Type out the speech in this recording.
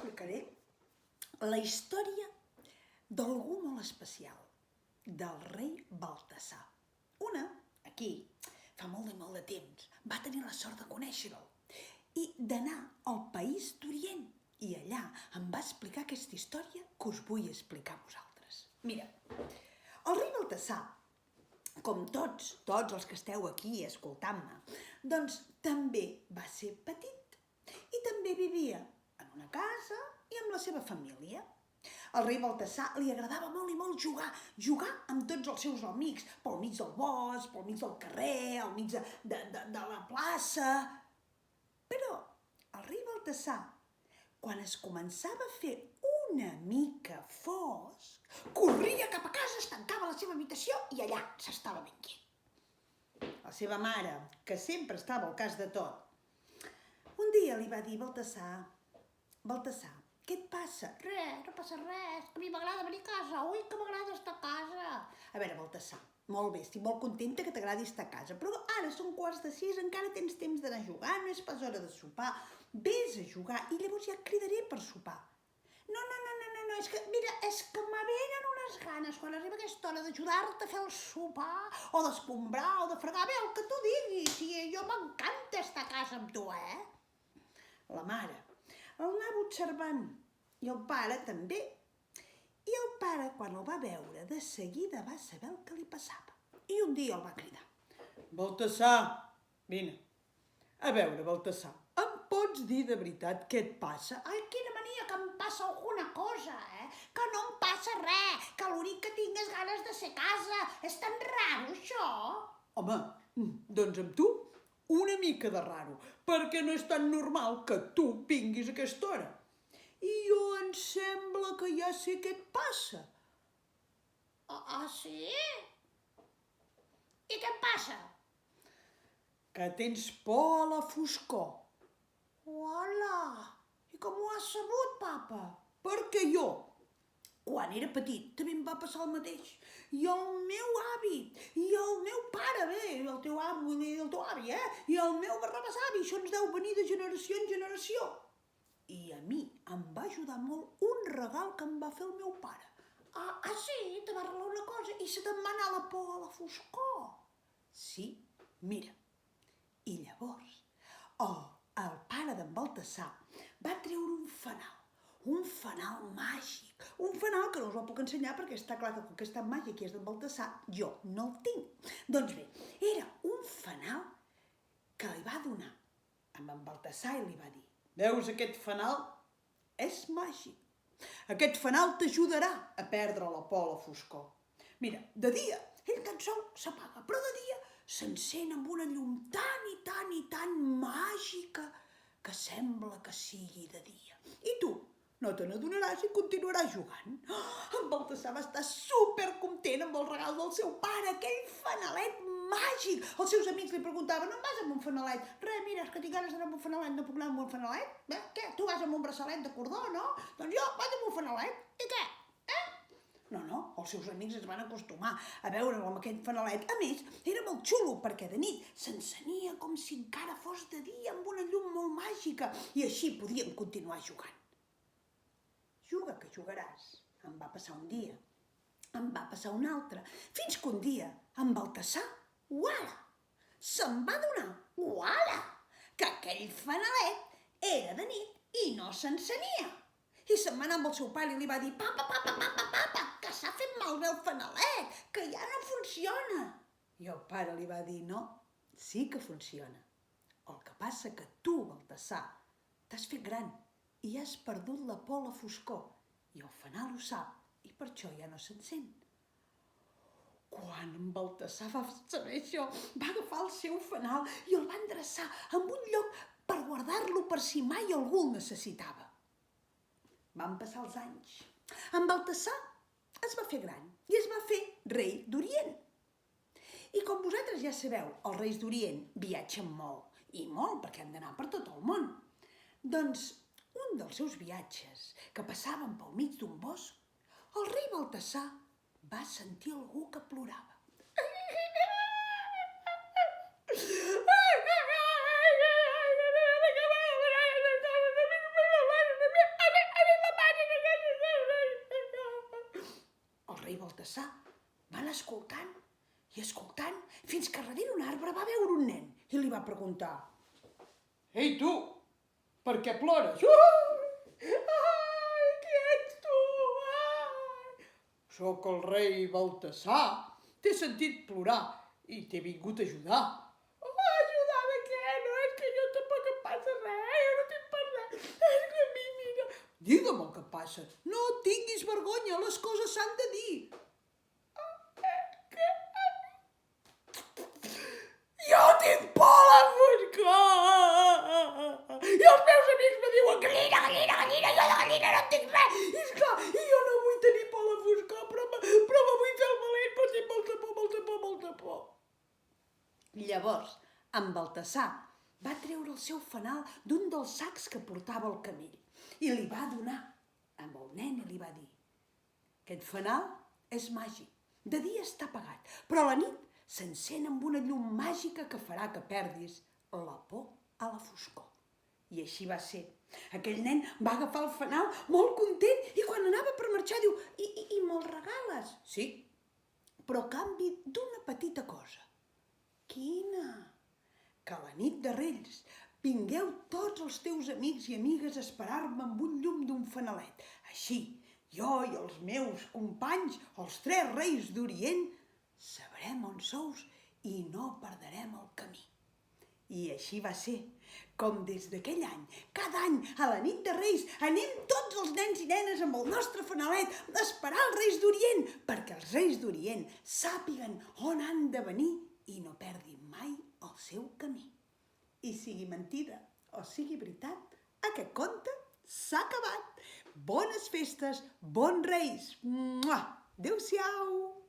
explicaré la història d'algú molt especial, del rei Baltasar. Aquí, fa molt de temps, va tenir la sort de conèixer-lo i d'anar al país d'Orient. I allà em va explicar aquesta història que us vull explicar a vosaltres. Mira, el rei Baltasar, com tots els que esteu aquí escoltant-me, doncs també va ser petit i també vivia en una casa i amb la seva família. Al rei Baltasar li agradava molt i molt jugar amb tots els seus amics, pel mig del bosc, pel mig del carrer, al mig de la plaça. Però el rei Baltasar, quan es començava a fer una mica fosc, corria cap a casa, es tancava a la seva habitació i allà s'estava ben quiet. La seva mare, que sempre estava al cas de tot, un dia li va dir: Baltasar, què et passa? Res, no passa res, que a mi m'agrada venir a casa, ui, que m'agrada estar a casa. A veure, Baltasar, molt bé, estic molt contenta que t'agradi estar a casa, però ara són 5:15, encara tens temps d'anar a jugar, no és pas hora de sopar. Vés a jugar i llavors ja et cridaré per sopar. No, és que, mira, és que me venen unes ganes quan arriba aquesta hora d'ajudar-te a fer el sopar, o d'escombrar, o de fregar, bé, el que tu diguis, i jo m'encanta estar a casa amb tu, La mare el anava observant i el pare també. I el pare, quan el va veure, de seguida va saber el que li passava. I un dia el va cridar: Baltasar, vine. A veure, Baltasar, em pots dir de veritat què et passa? Ai, quina mania, que em passa alguna cosa, Que no em passa res, que l'únic que tinc és ganes de ser a casa. És tan raro, això? Home, doncs amb tu una mica de raro, perquè no és tan normal que tu vinguis a aquesta hora. I jo em sembla que ja sé què et passa. Ah, sí? I què em passa? Que tens por a la foscor. Hola! I com ho has sabut, papa? Perquè jo, quan era petit, també em va passar el mateix. I el meu avi, i el meu pare, bé, el teu avi, i el meu barrabasavi, això ens deu venir de generació en generació. I a mi em va ajudar molt un regal que em va fer el meu pare. Ah, sí? Te va regalar una cosa i se te'n va anar la por a la foscor. Sí, mira. I llavors, el pare d'en Baltasar va treure un fanal màgic, un fanal que no us el puc ensenyar perquè està clar que com que està màgic i és d'en Baltasar, jo no el tinc. Doncs bé, era un fanal que li va donar amb en Baltasar i li va dir: veus aquest fanal? És màgic. Aquest fanal t'ajudarà a perdre la por a la foscor. Mira, de dia ell tan sol s'apaga, però de dia s'encén amb una llum tan màgica que sembla que sigui de dia. I tu no te n'adonaràs i continuaràs jugant. En Baltasar va estar supercontent amb el regal del seu pare, aquell fanalet màgic. Els seus amics li preguntaven: on vas amb un fanalet? Res, mira, és que tinc ganes d'anar amb un fanalet, no puc anar amb un fanalet? Què, tu vas amb un braçalet de cordó, no? Doncs jo vaig amb un fanalet. I què? No, els seus amics es van acostumar a veure'l amb aquest fanalet. A més, era molt xulo perquè de nit s'encenia com si encara fos de dia amb una llum molt màgica i així podíem continuar jugant. Juga que jugaràs. Em va passar un dia, em va passar un altre, fins que un dia en Baltasar, uala, se'n va adonar, uala, que aquell fanalet era de nit i no s'encenia. I se'n va anar amb el seu pare i li va dir: papa, que s'ha fet malbé el fanalet, que ja no funciona. I el pare li va dir: no, sí que funciona. El que passa que tu, Baltasar, t'has fet gran i has perdut la por a la foscor. I el fanal ho sap i per això ja no s'encén. Quan en Baltasar va saber això, va agafar el seu fanal i el va endreçar en un lloc per guardar-lo per si mai algú el necessitava. Van passar els anys. En Baltasar es va fer gran i es va fer rei d'Orient. I com vosaltres ja sabeu, els reis d'Orient viatgen molt, i molt perquè han d'anar per tot el món. Doncs un dels seus viatges, que passaven pel mig d'un bosc, el rei Baltasar va sentir algú que plorava. Baltasar va anar escoltant i escoltant fins que darrere un arbre va veure un nen i li va preguntar: Ei, tu, per què plores? Ai, qui ets tu? Ai! Sóc el rei Baltasar. T'he sentit plorar i t'he vingut a ajudar. Ajudar-me què? No, és que jo tampoc em passa res, jo no tinc per res. És que a mi, mira... Digue'm el que passa. No tinguis vergonya, les coses s'han de dir. Jo tinc por a la foscor! I els meus amics me diuen gallina, gallina, gallina, jo de gallina no en tinc res! I esclar, i jo no vull tenir por a la foscor, però me vull fer el valent, però tinc molta por, molta por, molta por. Llavors, en Baltasar va treure el seu fanal d'un dels sacs que portava el camell i li va donar amb el nen i li va dir: aquest fanal és màgic, de dia està apagat, però a la nit s'encén amb una llum màgica que farà que perdis la por a la foscor. I així va ser. Aquell nen va agafar el fanal molt content i quan anava per marxar diu: I me'l regales? Sí, però a canvi d'una petita cosa. Quina? Que a la nit de Reis vingueu tots els teus amics i amigues a esperar-me amb un llum d'un fanalet. Així, jo i els meus companys, els 3 reis d'Orient, sabrem on sous i no perdrem el camí. I així va ser, com des d'aquell any, cada any, a la nit de Reis, anem tots els nens i nenes amb el nostre fanalet a esperar els Reis d'Orient, perquè els Reis d'Orient sàpiguen on han de venir i no perdin mai el seu camí. I sigui mentida o sigui veritat, aquest conte s'ha acabat. Bones festes, bons Reis! Adéu-siau!